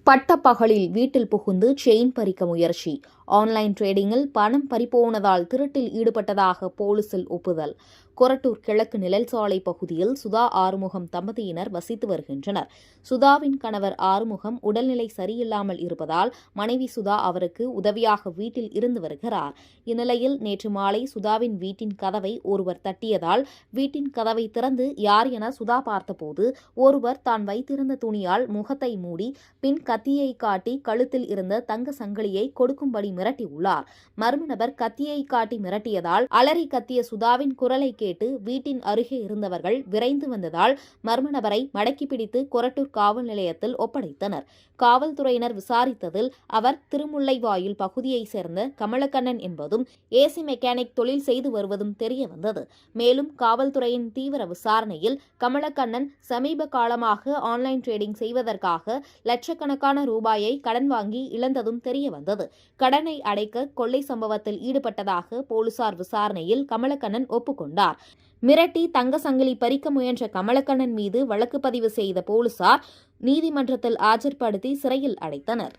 பட்டப்பகலில் வீட்டில் புகுந்து செயின் பறிக்க முயற்சி. ஆன்லைன் டிரேடிங்கில் பணம் பறிபோனதால் திருட்டில் ஈடுபட்டதாக போலீசில் ஒப்புதல். கொரட்டூர் கிழக்கு நிழல்சாலை பகுதியில் சுதா ஆறுமுகம் தம்பதியினர் வசித்து வருகின்றனர். சுதாவின் கணவர் ஆறுமுகம் உடல்நிலை சரியில்லாமல் இருப்பதால் மனைவி சுதா அவருக்கு உதவியாக வீட்டில் இருந்து வருகிறார். இந்நிலையில் நேற்று மாலை சுதாவின் வீட்டின் கதவை ஒருவர் தட்டியதால் வீட்டின் கதவை திறந்து யார் என சுதா பார்த்தபோது ஒருவர் தான் வைத்திருந்த துணியால் முகத்தை மூடி பின் கத்தியை காட்டி கழுத்தில் இருந்த தங்க சங்கிலியை கொடுக்கும்படி மிரட்டியுள்ளார். மர்ம நபர் கத்தியை காட்டி மிரட்டியதால் அலறி கத்திய சுதாவின் குரலை கேட்டு வீட்டின் அருகே இருந்தவர்கள் விரைந்து வந்ததால் மர்ம நபரை மடக்கி பிடித்து கொரட்டூர் காவல் நிலையத்தில் ஒப்படைத்தனர். காவல்துறையினர் விசாரித்ததில் அவர் திருமுல்லைவாயில் பகுதியைச் சேர்ந்த கமலக்கண்ணன் என்பதும் ஏசி மெக்கானிக் தொழில் செய்து வருவதும் தெரியவந்தது. மேலும் காவல்துறையின் தீவிர விசாரணையில் கமலக்கண்ணன் சமீப காலமாக ஆன்லைன் டிரேடிங் செய்வதற்காக லட்சக்கணக்கான ரூபாயை கடன் வாங்கி இழந்ததும் தெரியவந்தது. கடனை அடைக்க கொள்ளை சம்பவத்தில் ஈடுபட்டதாக போலீசார் விசாரணையில் கமலக்கண்ணன் ஒப்புக்கொண்டார். மிரட்டி தங்க சங்கிலி பறிக்க முயன்ற கமலக்கண்ணன் மீது வழக்கு பதிவு செய்த போலீசார் நீதிமன்றத்தில் ஆஜர்படுத்தி சிறையில் அடைத்தனர்.